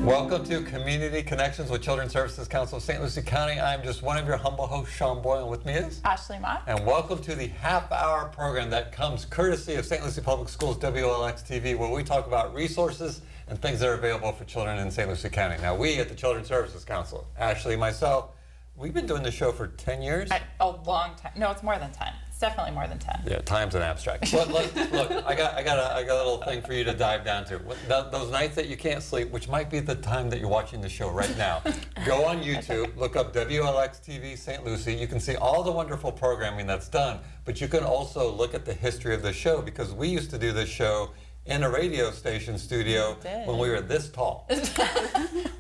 Welcome to Community Connections with Children's Services Council of St. Lucie County. I'm just one of your humble hosts, Sean Boyle, and with me is Ashley Mott. And welcome to the half-hour program that comes courtesy of St. Lucie Public Schools WLX TV, where we talk about resources and things that are available for children in St. Lucie County. Now, we at the Children's Services Council, Ashley, myself, we've been doing this show for 10 years. A long time. No, it's more than 10. It's definitely more than 10. Yeah, time's an abstract. But look, I got a little thing for you to dive down to. Those nights that you can't sleep, which might be the time that you're watching the show right now, go on YouTube, look up WLX TV St. Lucie. You can see all the wonderful programming that's done, but you can also look at the history of the show, because we used to do this show in a radio station studio when we were this tall.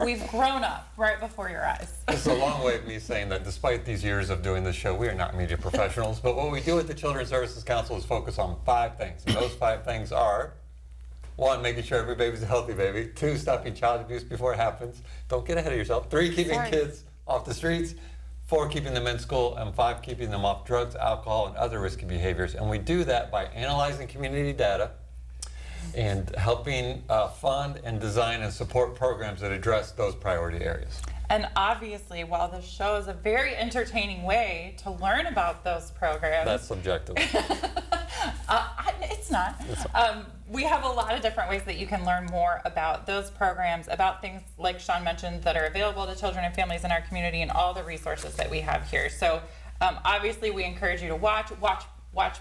We've grown up right before your eyes. It's a long way of me saying that despite these years of doing this show, we are not media professionals, but what we do at the Children's Services Council is focus on 5 things. And those 5 things are: 1, making sure every baby's a healthy baby. 2, stopping child abuse before it happens. Don't get ahead of yourself. 3, keeping kids off the streets. 4, keeping them in school. And 5, keeping them off drugs, alcohol, and other risky behaviors. And we do that by analyzing community data and helping fund and design and support programs that address those priority areas. And obviously, while the show is a very entertaining way to learn about those programs... That's subjective. It's not. We have a lot of different ways that you can learn more about those programs, about things like Sean mentioned that are available to children and families in our community, and all the resources that we have here. So obviously, we encourage you to watch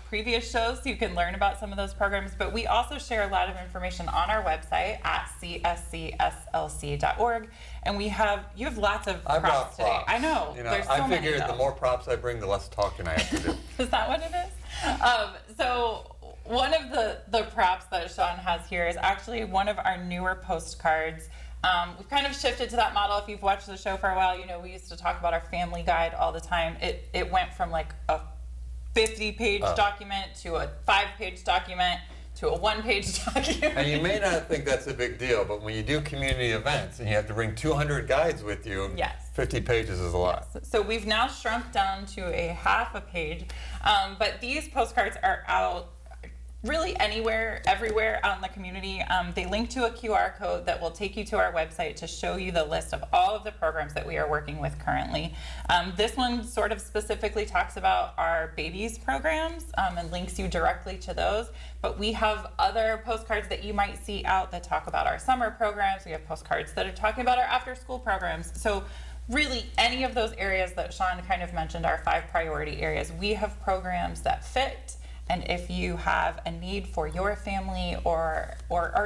previous shows so you can learn about some of those programs, but we also share a lot of information on our website at cscslc.org, and you have lots of props today. I know. There's so I many, figured the more props I bring, the less talking I have to do. Is that what it is? So one of the props that Sean has here is actually one of our newer postcards. We've kind of shifted to that model. If you've watched the show for a while, you know we used to talk about our family guide all the time. It went from like a 50-page document to a 5-page document to a 1-page document. And you may not think that's a big deal, but when you do community events and you have to bring 200 guides with you, 50 pages is a lot. Yes. So we've now shrunk down to a half a page, but these postcards are out really anywhere, everywhere out in the community. They link to a QR code that will take you to our website to show you the list of all of the programs that we are working with currently. This one sort of specifically talks about our babies programs and links you directly to those. But we have other postcards that you might see out that talk about our summer programs. We have postcards that are talking about our after-school programs. So really, any of those areas that Sean kind of mentioned, our 5 priority areas, we have programs that fit. And if you have a need for your family or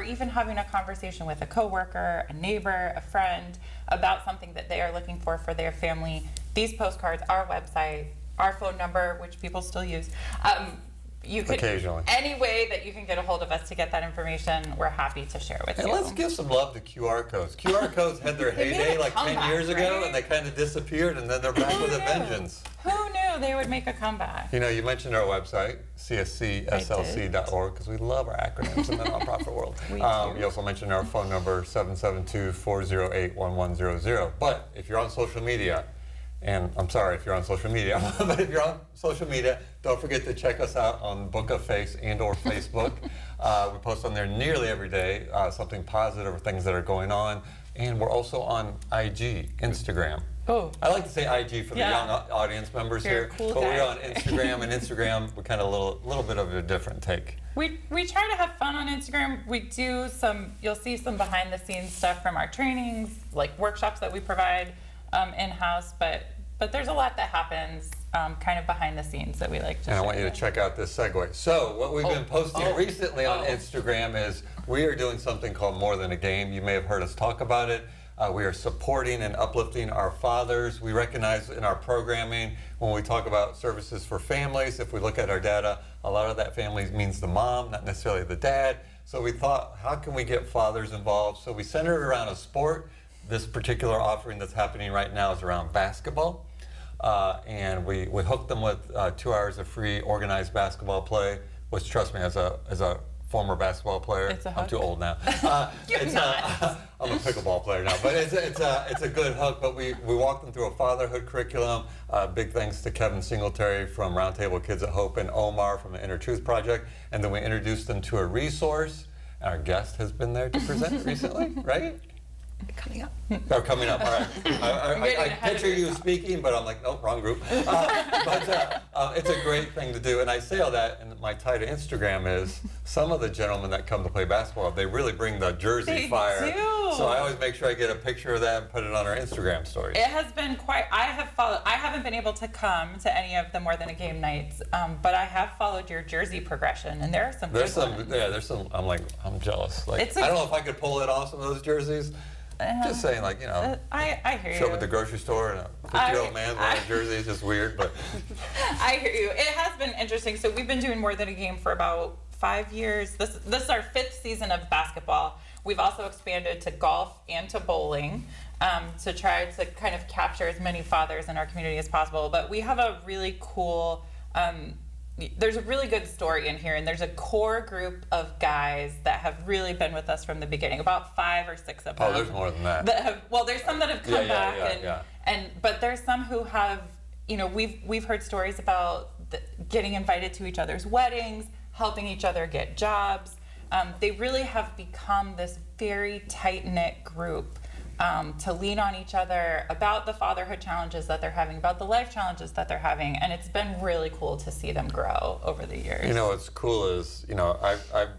even having a conversation with a coworker, a neighbor, a friend about something that they are looking for their family, these postcards, our website, our phone number, which people still use, you could, occasionally, any way that you can get a hold of us to get that information, we're happy to share with you. And let's give some love to QR codes. QR codes had their heyday like 10 years ago, and they kind of disappeared, and then they're back with a vengeance. Who knew they would make a comeback? You know, you mentioned our website, cscslc.org, because we love our acronyms in the nonprofit world. You also mentioned our phone number, 772-408-1100. But if you're on social media, and I'm sorry if you're on social media, but if you're on social media, don't forget to check us out on Book of Face and or Facebook. We post on there nearly every day, something positive or things that are going on. And we're also on IG, Instagram. Oh. I like to say IG for the young audience members here, cool but guy. we're on Instagram, and Instagram, we're kind of a little bit of a different take. We try to have fun on Instagram. We do you'll see some behind the scenes stuff from our trainings, like workshops that we provide in-house, but there's a lot that happens kind of behind the scenes that we like to share. And I want you to check out this segue. So what we've been posting recently on Instagram is we are doing something called More Than a Game. You may have heard us talk about it. We are supporting and uplifting our fathers. We recognize in our programming, when we talk about services for families, if we look at our data, a lot of that family means the mom, not necessarily the dad. So we thought, how can we get fathers involved? So we centered it around a sport. This particular offering that's happening right now is around basketball. And we hooked them with 2 hours of free organized basketball play, which, trust me, as a former basketball player, I'm too old now. You're not. I'm a pickleball player now, but it's a good hook. But we walked them through a fatherhood curriculum. Big thanks to Kevin Singletary from Roundtable Kids at Hope and Omar from the Inner Truth Project. And then we introduced them to a resource. Our guest has been there to present it recently, right? Coming up. Oh, coming up. All right. You're getting I ahead of picture you yourself. speaking, but I'm like, nope, wrong group. But it's a great thing to do, and I say all that. And my tie to Instagram is some of the gentlemen that come to play basketball. They really bring the jersey They fire. do. So I always make sure I get a picture of that and put it on our Instagram stories. It has been quite. I haven't been able to come to any of the More Than a Game nights, but I have followed your jersey progression, and there are some. There's good some, ones. yeah. There's some. I'm jealous. Like It's a- I don't know if I could pull it off some of those jerseys. Just saying, like I hear show you. up at the grocery store and a 50-year-old man wearing a jersey is just weird, but. I hear you. It has been interesting. So we've been doing More Than a Game for about 5 years. This is our 5th season of basketball. We've also expanded to golf and to bowling to try to kind of capture as many fathers in our community as possible. But we have a really cool, there's a really good story in here, and there's a core group of guys that have really been with us from the beginning, about 5 or 6 of them. Oh, there's more than that. Well, there's some that have come back, yeah. But there's some who have, we've heard stories about getting invited to each other's weddings, helping each other get jobs. They really have become this very tight-knit group to lean on each other about the fatherhood challenges that they're having, about the life challenges that they're having, and it's been really cool to see them grow over the years. What's cool is, I've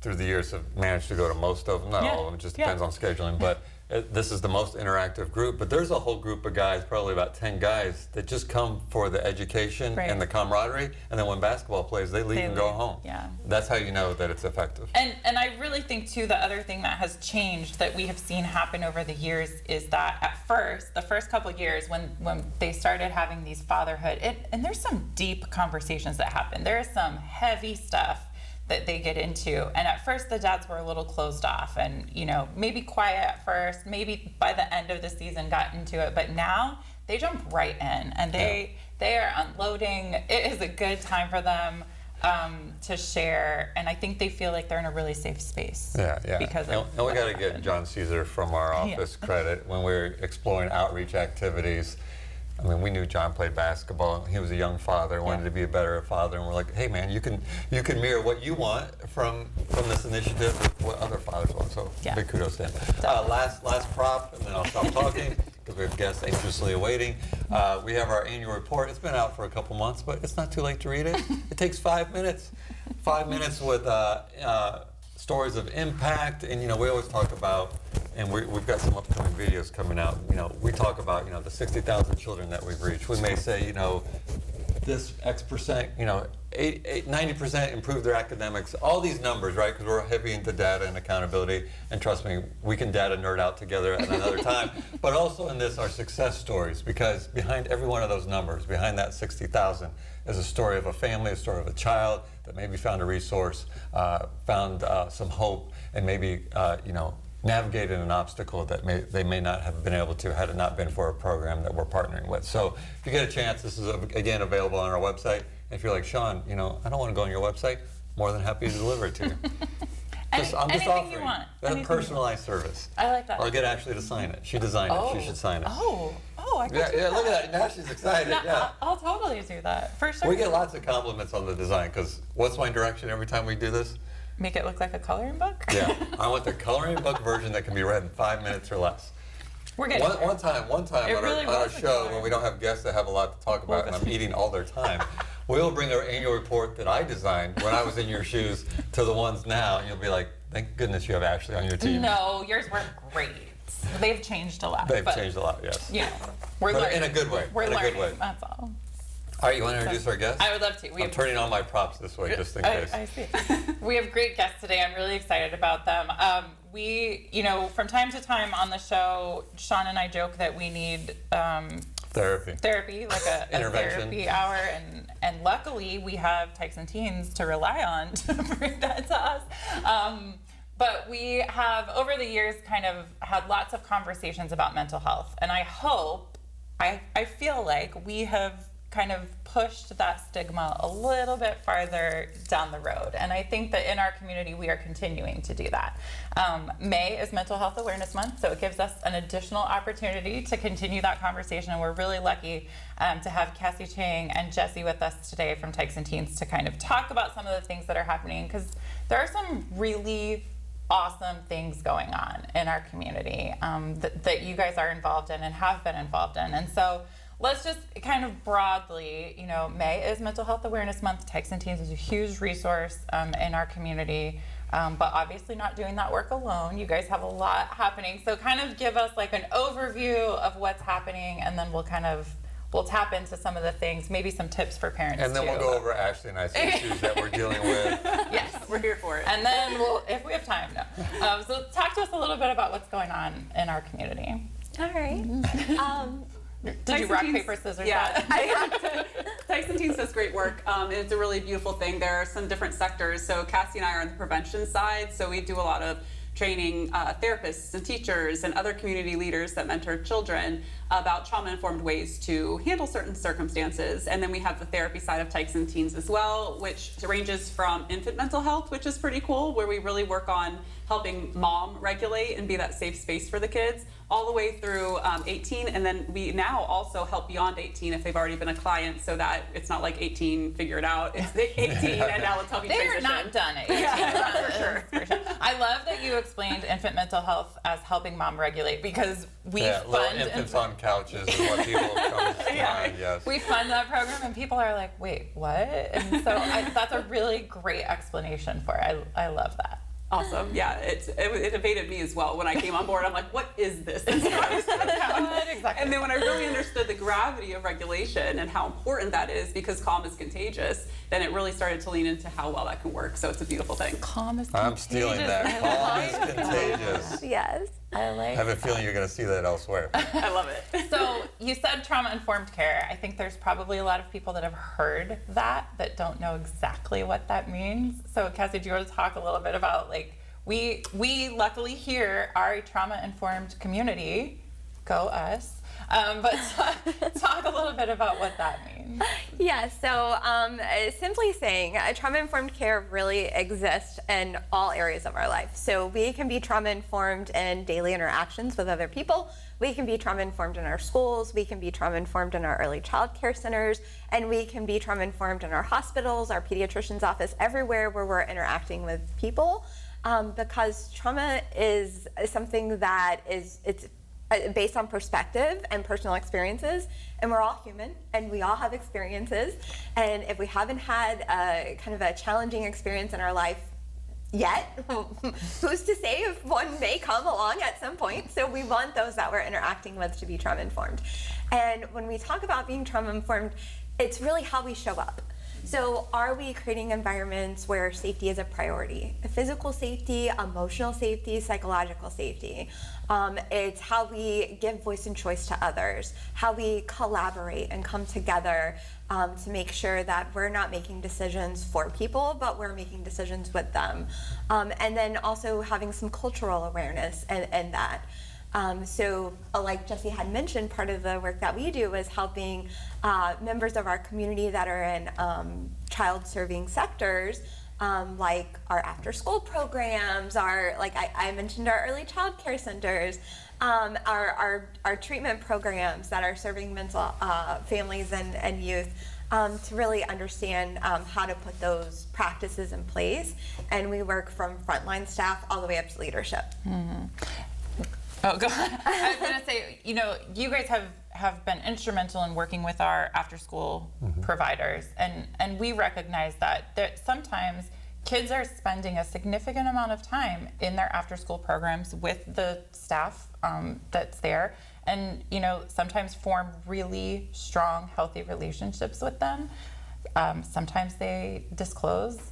through the years have managed to go to most of them, not all of them, it just depends on scheduling, but this is the most interactive group, but there's a whole group of guys, probably about 10 guys, that just come for the education and the camaraderie, and then when basketball plays, they leave and go home. Yeah. That's how you know that it's effective. And I really think, too, the other thing that has changed that we have seen happen over the years is that at first, the first couple of years when they started having these fatherhood, and there's some deep conversations that happen. There is some heavy stuff that they get into, and at first the dads were a little closed off and maybe quiet at first, maybe by the end of the season got into it, but now they jump right in and they are unloading. It is a good time for them to share, and I think they feel like they're in a really safe space. Yeah. Because and we got to give John Caesar from our office credit when we were exploring outreach activities. I mean, we knew John played basketball. He was a young father, wanted to be a better father, and we're like, hey man, you can mirror what you want from this initiative with what other fathers want. So big kudos to him. Last prop, and then I'll stop talking because we have guests anxiously awaiting. We have our annual report. It's been out for a couple months, but it's not too late to read it. It takes 5 minutes. 5 minutes with stories of impact, and we always talk about, and we've got some upcoming videos coming out. We talk about the 60,000 children that we've reached. We may say this X percent, 90% improved their academics. All these numbers, right? Because we're heavy into data and accountability, and trust me, we can data nerd out together at another time. But also in this, our success stories, because behind every one of those numbers, behind that 60,000, is a story of a family, a story of a child that maybe found a resource, found some hope, and maybe navigated an obstacle that they may not have been able to had it not been for a program that we're partnering with. So if you get a chance, this is again available on our website. If you're like, Sean, I don't want to go on your website, more than happy to deliver it to you. I'm just anything offering you want. a personalized service. I like that. Or I'll get Ashley to sign it. She designed it. She should sign it. I can do Look at that. Now she's excited. that. I'll totally do that for sure. We get lots of compliments on the design because what's my direction every time we do this? Make it look like a coloring book. Yeah, I want the coloring book version that can be read in 5 minutes or less. We're getting there. One time on our show when we don't have guests that have a lot to talk about and I'm eating all their time, we'll bring our annual report that I designed when I was in your shoes to the ones now, and you'll be like, thank goodness you have Ashley on your team. No, yours were great. They've changed a lot. They've changed a lot, yes. We're learning. In a good way. We're in learning. a good way. That's all. All right, you want to introduce our guest? I would love to. I'm turning on my props this way just in case. I see. We have great guests today. I'm really excited about them. We, from time to time on the show, Sean and I joke that we need therapy, like a therapy hour, and luckily we have Tykes and Teens to rely on to bring that to us. But we have, over the years, kind of had lots of conversations about mental health, and I feel like we have kind of pushed that stigma a little bit farther down the road. And I think that in our community, we are continuing to do that. May is Mental Health Awareness Month, so it gives us an additional opportunity to continue that conversation. And we're really lucky to have Cassey, Chang, and Jessie with us today from Tykes and Teens to kind of talk about some of the things that are happening, because there are some really awesome things going on in our community that you guys are involved in and have been involved in. And so let's just kind of broadly, May is Mental Health Awareness Month. Tykes and Teens is a huge resource in our community, but obviously not doing that work alone. You guys have a lot happening. So kind of give us like an overview of what's happening, and then we'll tap into some of the things, maybe some tips for parents And then too. we'll go over Ashley and I's issues that we're dealing with. Yes, We're here for it. and then if we have time, no. So talk to us a little bit about what's going on in our community. All right. Did you Tykes and rock, Teens- paper, scissors? Yeah, that? I have to. Tykes and Teens does great work, and it's a really beautiful thing. There are some different sectors. So Cassey and I are on the prevention side, so we do a lot of training therapists and teachers and other community leaders that mentor children about trauma-informed ways to handle certain circumstances. And then we have the therapy side of Tykes and Teens as well, which ranges from infant mental health, which is pretty cool, where we really work on helping mom regulate and be that safe space for the kids, all the way through 18. And then we now also help beyond 18 if they've already been a client, so that it's not like 18, figure it out. It's 18 and now let's help you They're transition. not done at 18. Yeah, for sure. I love that you explained infant mental health as helping mom regulate, because we Little fund infants on couches is what people come to mind, yes. we fund that program, and people are like, wait, what? And so that's a really great explanation for it. I love that. Awesome. Yeah, it evaded me as well when I came on board. I'm like, what is this? And so I was sitting down. Exactly. And then when I really understood the gravity of regulation and how important that is, because calm is contagious, then it really started to lean into how well that can work. So it's a beautiful thing. Calm is I'm stealing that. Calm is contagious. Yes. I like I have a feeling you're going to see that elsewhere. I love it. So you said trauma-informed care. I think there's probably a lot of people that have heard that don't know exactly what that means. So Cassey, do you want to talk a little bit about, like, we luckily here are a trauma-informed community. Go us. But talk a little bit about what that means. Yeah, so simply saying, trauma-informed care really exists in all areas of our life. So we can be trauma-informed in daily interactions with other people. We can be trauma-informed in our schools. We can be trauma-informed in our early child care centers. And we can be trauma-informed in our hospitals, our pediatrician's office, everywhere where we're interacting with people. Because trauma is something that it's based on perspective and personal experiences, and we're all human and we all have experiences, and if we haven't had a kind of a challenging experience in our life yet, who's to say if one may come along at some point? So we want those that we're interacting with to be trauma informed. And when we talk about being trauma informed, it's really how we show up. So are we creating environments where safety is a priority? Physical safety, emotional safety, psychological safety. It's how we give voice and choice to others, how we collaborate and come together to make sure that we're not making decisions for people, but we're making decisions with them. And then also having some cultural awareness in that. So like Jessie had mentioned, part of the work that we do is helping members of our community that are in child-serving sectors, like our after-school programs, like I mentioned, our early child care centers, our treatment programs that are serving mental families and youth, to really understand how to put those practices in place. And we work from frontline staff all the way up to leadership. Mm-hmm. Oh, go on. I was going to say, you guys have been instrumental in working with our after-school providers, and we recognize that sometimes kids are spending a significant amount of time in their after-school programs with the staff that's there, and sometimes form really strong, healthy relationships with them. Sometimes they disclose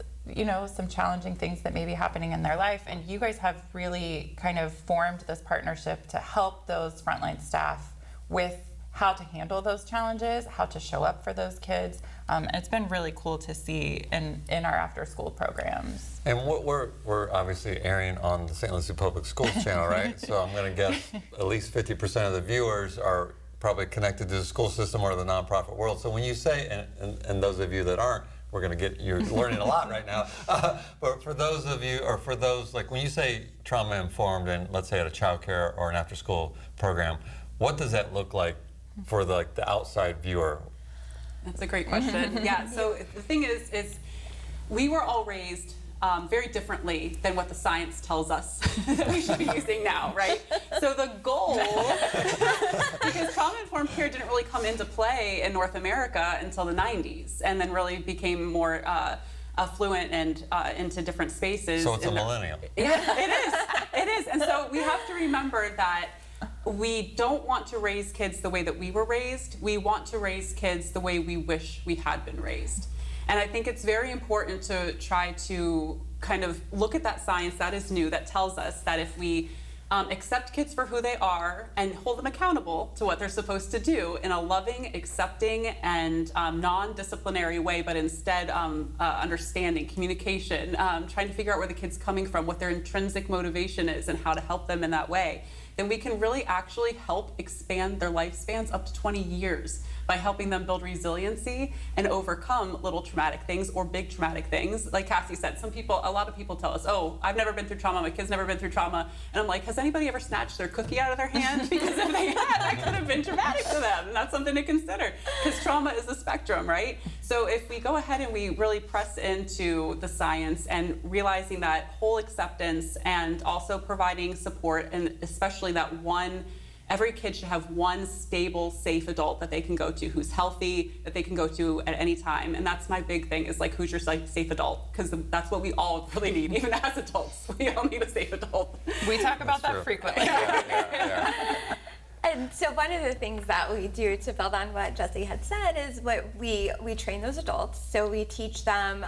some challenging things that may be happening in their life, and you guys have really kind of formed this partnership to help those frontline staff with how to handle those challenges, how to show up for those kids, and it's been really cool to see in our after-school programs. And what we're obviously airing on the St. Lucie Public Schools channel, right? So I'm going to guess at least 50% of the viewers are probably connected to the school system or the nonprofit world. So when you say, and those of you that aren't, you're learning a lot right now. But for those of you, or for those, like when you say trauma informed, and let's say at a child care or an after school program, what does that look like for the outside viewer? That's a great question. Yeah, so the thing is we were all raised very differently than what the science tells us that we should be using now, right? So the goal, because trauma-informed care didn't really come into play in North America until the 90s, and then really became more affluent and into different spaces. So it's a millennial. Yeah, it is. And so we have to remember that we don't want to raise kids the way that we were raised. We want to raise kids the way we wish we had been raised. And I think it's very important to try to kind of look at that science that is new, that tells us that if we accept kids for who they are and hold them accountable to what they're supposed to do in a loving, accepting, and non-disciplinary way, but instead understanding, communication, trying to figure out where the kid's coming from, what their intrinsic motivation is, and how to help them in that way, then we can really actually help expand their lifespans up to 20 years by helping them build resiliency and overcome little traumatic things or big traumatic things. Like Cassey said, a lot of people tell us, oh, I've never been through trauma, my kid's never been through trauma. And I'm like, has anybody ever snatched their cookie out of their hand? Because if they had, that could have been traumatic for them. And that's something to consider, because trauma is a spectrum, right? So if we go ahead and we really press into the science and realizing that whole acceptance and also providing support, and especially that every kid should have one stable, safe adult that they can go to, who's healthy, that they can go to at any time. And that's my big thing, is like, who's your safe adult? Because that's what we all really need, even as adults. We all need a safe adult. We talk about that frequently. And so one of the things that we do to build on what Jessie had said is we train those adults. So we teach them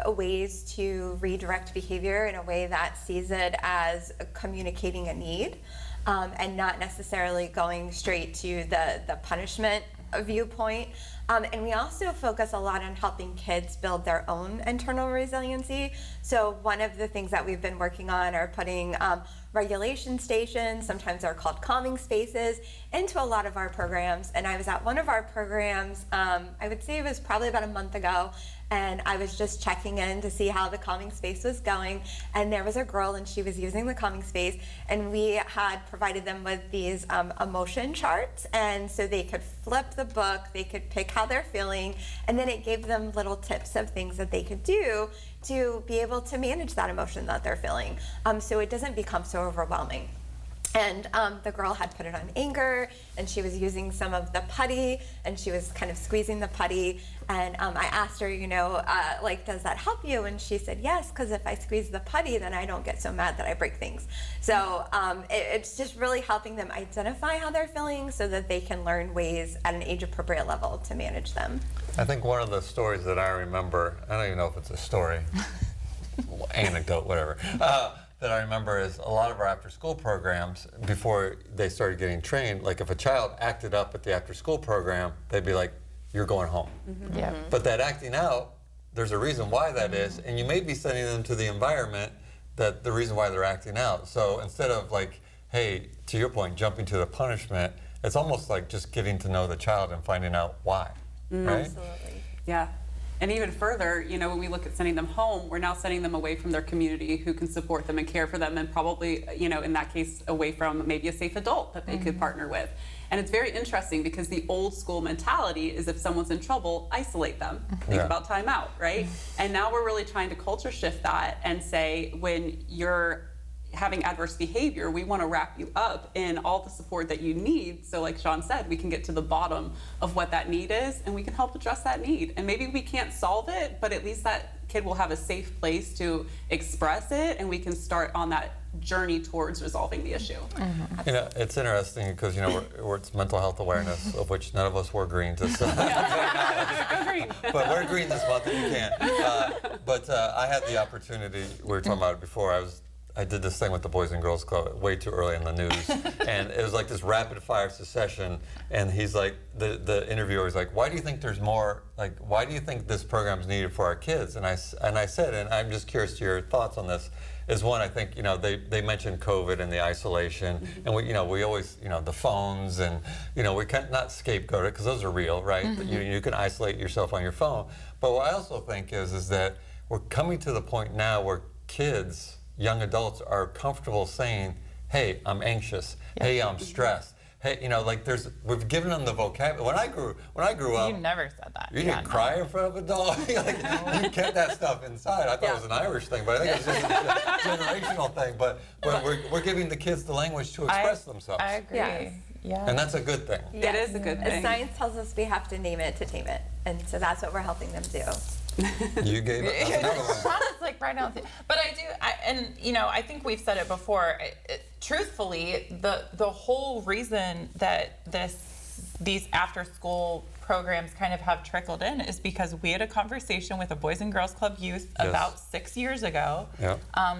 ways to redirect behavior in a way that sees it as communicating a need. And not necessarily going straight to the punishment viewpoint. And we also focus a lot on helping kids build their own internal resiliency. So one of the things that we've been working on are putting regulation stations, sometimes they're called calming spaces, into a lot of our programs. And I was at one of our programs, I would say it was probably about a month ago, and I was just checking in to see how the calming space was going. And there was a girl, and she was using the calming space, and we had provided them with these emotion charts. And so they could flip the book, they could pick how they're feeling, and then it gave them little tips of things that they could do to be able to manage that emotion that they're feeling, so it doesn't become so overwhelming. And the girl had put it on anger, and she was using some of the putty, and she was kind of squeezing the putty. And I asked her, does that help you? And she said, yes, because if I squeeze the putty, then I don't get so mad that I break things. So it's just really helping them identify how they're feeling so that they can learn ways at an age-appropriate level to manage them. I think one of the stories that I remember, I don't even know if it's a story, anecdote, whatever, that I remember is a lot of our after-school programs, before they started getting trained, like if a child acted up at the after-school program, they'd be like, you're going home. Mm-hmm. Yeah. But that acting out, there's a reason why that is, and you may be sending them to the environment that the reason why they're acting out. So instead of like, hey, to your point, jumping to the punishment, it's almost like just getting to know the child and finding out why, right? Absolutely. Yeah. And even further, when we look at sending them home, we're now sending them away from their community who can support them and care for them, and probably, in that case, away from maybe a safe adult that they could partner with. And it's very interesting because the old school mentality is if someone's in trouble, isolate them. Think about time out, right? And now we're really trying to culture shift that and say, when you're having adverse behavior, we want to wrap you up in all the support that you need. So like Sean said, we can get to the bottom of what that need is, and we can help address that need. And maybe we can't solve it, but at least that kid will have a safe place to express it, and we can start on that journey towards resolving the issue. Mm-hmm. It's interesting because it's mental health awareness, of which none of us wore green to but wear green this month if you can. But I had the opportunity, we were talking about it before, I did this thing with the Boys and Girls Club way too early in the news, and it was like this rapid fire succession, and he's like, the interviewer was like, why do you think there's more, why do you think this program's needed for our kids? And I said, and I'm just curious to your thoughts on this, is one, I think, they mentioned COVID and the isolation, and we always, the phones, and, we can't not scapegoat it, because those are real, right? Mm-hmm. You can isolate yourself on your phone. But what I also think is that we're coming to the point now where kids, young adults, are comfortable saying, hey, I'm anxious, hey, I'm stressed, hey, you know, like we've given them the vocabulary. When I grew up, You never said that. you didn't cry in front of a dog. Like, you kept that stuff inside. I thought it was an Irish thing, but I think it's just a generational thing. But we're giving the kids the language to express themselves. I agree. Yes. Yeah. And that's a good thing. It is a good thing. Science tells us we have to name it to tame it, and so that's what we're helping them do. You gave it. That's another one. Trauma's like right now. But and you know, I think we've said it before. Truthfully, the whole reason that these after-school programs kind of have trickled in is because we had a conversation with a Boys and Girls Club youth about 6 years ago. Yeah.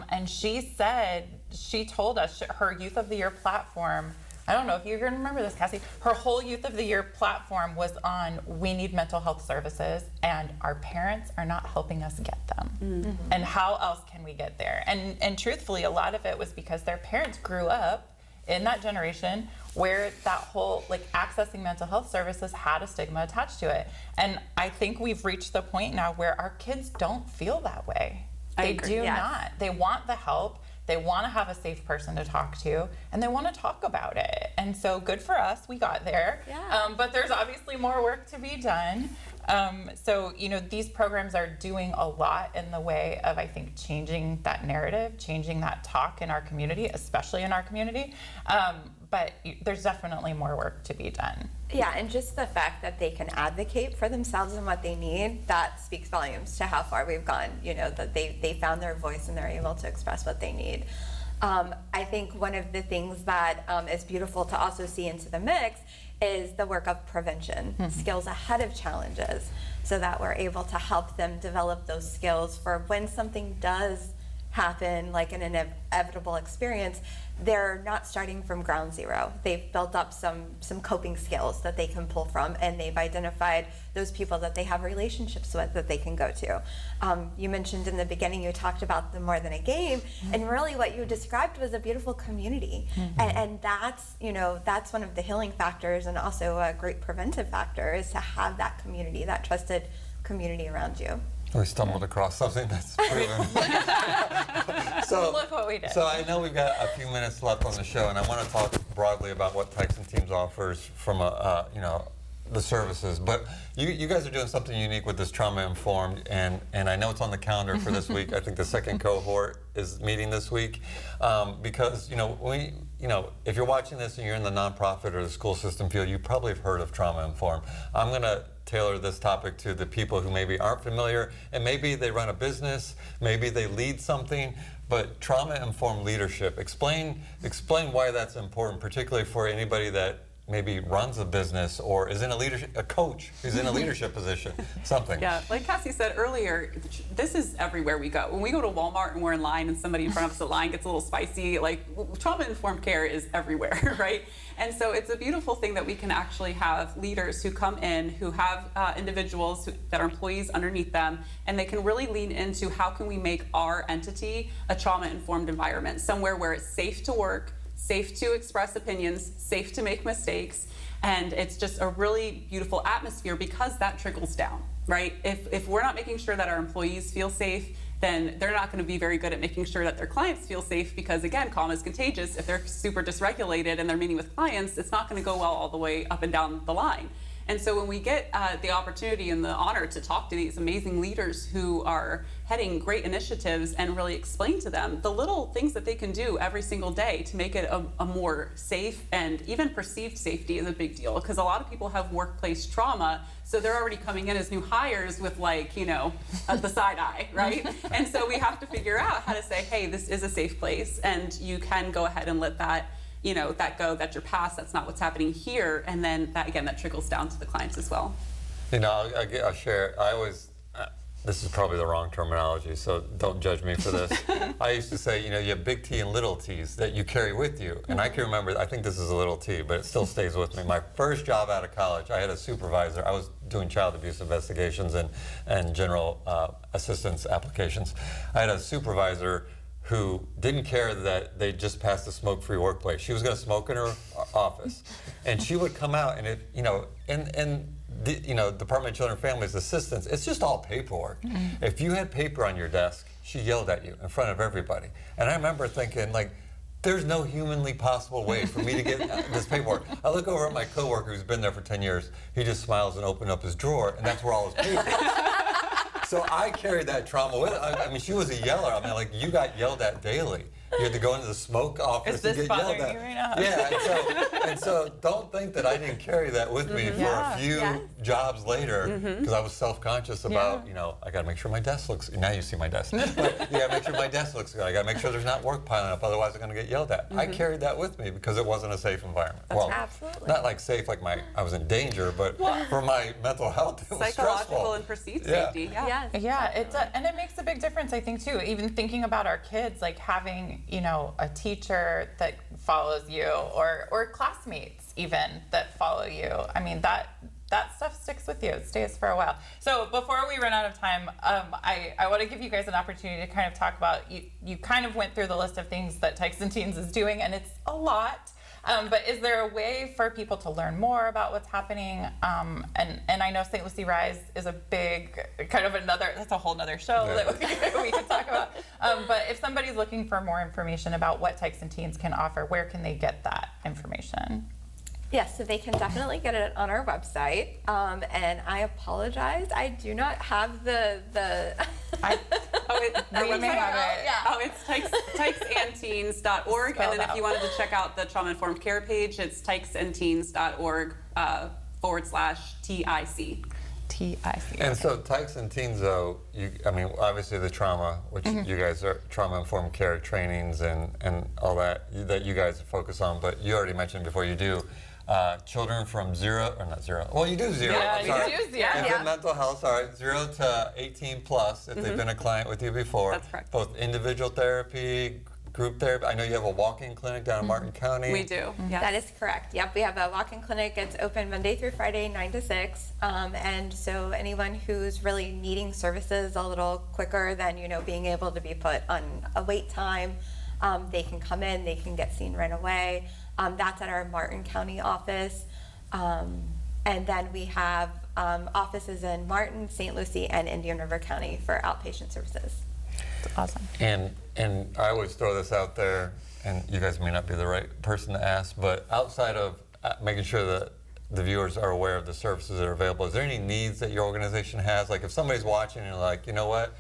And she told us her Youth of the Year platform, I don't know if you're going to remember this, Cassey, her whole Youth of the Year platform was on, we need mental health services and our parents are not helping us get them. Mm-hmm. And how else can we get there? And truthfully, a lot of it was because their parents grew up in that generation where that whole like accessing mental health services had a stigma attached to it. And I think we've reached the point now where our kids don't feel that way. They do not. They want the help. They want to have a safe person to talk to, and they want to talk about it. And so good for us, we got there. Yeah. But there's obviously more work to be done. So, you know, these programs are doing a lot in the way of, I think, changing that narrative, changing that talk in our community, especially in our community. But there's definitely more work to be done. Yeah, and just the fact that they can advocate for themselves and what they need, that speaks volumes to how far we've gone, you know, that they found their voice and they're able to express what they need. I think one of the things that is beautiful to also see into the mix is the work of prevention, skills ahead of challenges, so that we're able to help them develop those skills for when something does happen, like an inevitable experience, they're not starting from ground zero. They've built up some coping skills that they can pull from, and they've identified those people that they have relationships with that they can go to. You mentioned in the beginning, you talked about the More Than a Game, and really what you described was a beautiful community. And that's, you know, that's one of the healing factors, and also a great preventive factor, is to have that community, that trusted community around you. We stumbled across something that's proven. So, Look what we did. So I know we've got a few minutes left on the show, and I want to talk broadly about what Tykes and Teens offers from you know, the services. But you guys are doing something unique with this Trauma Informed, and I know it's on the calendar for this week. I think the second cohort is meeting this week, because you know, if you're watching this and you're in the nonprofit or the school system field, you probably have heard of Trauma Informed. I'm gonna tailor this topic to the people who maybe aren't familiar, and maybe they run a business, maybe they lead something, but trauma-informed leadership. Explain why that's important, particularly for anybody that maybe runs a business or is in a coach who's in a leadership position, something. Yeah, like Cassey said earlier, this is everywhere we go. When we go to Walmart and we're in line and somebody in front of us, the line gets a little spicy, like trauma-informed care is everywhere, right? And so it's a beautiful thing that we can actually have leaders who come in, who have individuals that are employees underneath them, and they can really lean into how can we make our entity a trauma-informed environment, somewhere where it's safe to work, safe to express opinions, safe to make mistakes, and it's just a really beautiful atmosphere because that trickles down, right? If we're not making sure that our employees feel safe, then they're not going to be very good at making sure that their clients feel safe, because again, calm is contagious. If they're super dysregulated and they're meeting with clients, it's not going to go well all the way up and down the line. And so when we get the opportunity and the honor to talk to these amazing leaders who are heading great initiatives and really explain to them the little things that they can do every single day to make it a more safe, and even perceived safety is a big deal, because a lot of people have workplace trauma, so they're already coming in as new hires with, like, you know, the side eye, right? And so we have to figure out how to say, hey, this is a safe place, and you can go ahead and let that, you know, that go, that's your past, that's not what's happening here, and then that, again, that trickles down to the clients as well. You know, I'll share, I always, this is probably the wrong terminology, so don't judge me for this. I used to say, you know, you have big T and little T's that you carry with you. And I can remember, I think this is a little T, but it still stays with me. My first job out of college, I had a supervisor. I was doing child abuse investigations and general assistance applications. I had a supervisor who didn't care that they just passed a smoke-free workplace. She was going to smoke in her office, and she would come out, and you know, the, you know, Department of Children and Families assistance, it's just all paperwork. If you had paper on your desk, she yelled at you in front of everybody. And I remember thinking, like, there's no humanly possible way for me to get this paperwork. I look over at my coworker who's been there for 10 years. He just smiles and opens up his drawer, and that's where all his papers. So I carried that trauma with. I mean, she was a yeller. I mean, like, you got yelled at daily. You had to go into the smoke office and get yelled at. You right now? Yeah, and so don't think that I didn't carry that with me for a few jobs later, because I was self-conscious about, you know, I got to make sure my desk looks. Now you see my desk. But you got to make sure my desk looks good. I got to make sure there's not work piling up, otherwise I'm going to get yelled at. I carried that with me because it wasn't a safe environment. Well, absolutely. not like safe, like I was in danger, but for my mental health, it was Psychological stressful. and perceived safety. Yes. Yeah, and it makes a big difference, I think, too. Even thinking about our kids, like having, you know, a teacher that follows you, or classmates even that follow you. I mean, that stuff sticks with you. It stays for a while. So before we run out of time, I want to give you guys an opportunity to kind of talk about, you kind of went through the list of things that Tykes and Teens is doing, and it's a lot. But is there a way for people to learn more about what's happening? And I know St. Lucie Rise is a big, kind of that's a whole nother show that we could talk about. But if somebody's looking for more information about what Tykes and Teens can offer, where can they get that information? Yes, so they can definitely get it on our website. And I apologize, I do not have the We may have it. Yeah. Oh, it's tykesandteens.org. And then if you wanted to check out the trauma-informed care page, it's tykesandteens.org /TIC. TIC. And so Tykes and Teens, though, I mean, obviously the trauma, which you guys are trauma-informed care trainings and all that you guys focus on, but you already mentioned before you do, children from not zero. Well, you do zero. Yeah, I'm sorry. you do zero. Infant mental health, sorry, 0 to 18 plus, if they've been a client with you before. That's correct. Both individual therapy, group therapy. I know you have a walk-in clinic down in Martin County. We do. Yes. That is correct. Yep, we have a walk-in clinic. It's open Monday through Friday, 9 to 6. And so anyone who's really needing services a little quicker than, you know, being able to be put on a wait time, they can come in, they can get seen right away. That's at our Martin County office. And then we have offices in Martin, St. Lucie, and Indian River County for outpatient services. That's awesome. And I always throw this out there, and you guys may not be the right person to ask, but outside of making sure that the viewers are aware of the services that are available, is there any needs that your organization has? Like if somebody's watching and you're like, you know what,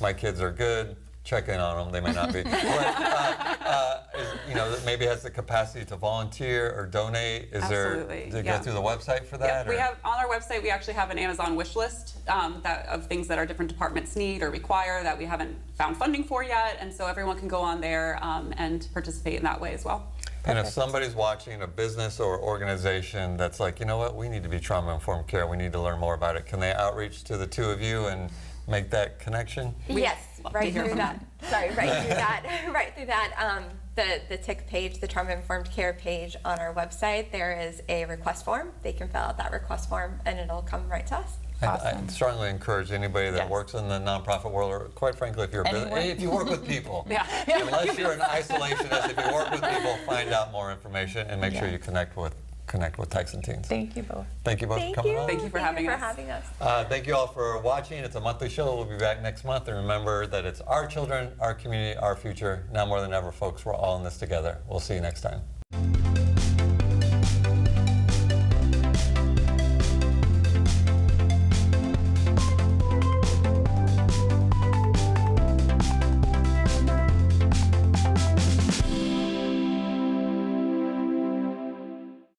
my kids are good, check in on them. They may not be. But, you know, maybe has the capacity to volunteer or donate. Is Absolutely, there, to go through the website for that? Yeah, we have on our website. We actually have an Amazon wish list of things that our different departments need or require that we haven't found funding for yet, and so everyone can go on there and participate in that way as well. And if somebody's watching, a business or organization that's like, you know what, we need to be trauma-informed care, we need to learn more about it, can they outreach to the two of you and make that connection? Yes, love to right hear through from that. Sorry, right through that. Right through that. The TIC page, the Trauma Informed Care page on our website, there is a request form. They can fill out that request form and it'll come right to us. I strongly encourage anybody that works in the nonprofit world, or quite frankly, if you're a business, if you work with people, unless you're an isolationist, if you work with people, find out more information and make sure you connect with Tykes and Teens. Thank you both. Thank you both for coming on. Thank you for having us. Thank you all for watching. It's a monthly show. We'll be back next month. And remember that it's our children, our community, our future. Now more than ever, folks, we're all in this together. We'll see you next time.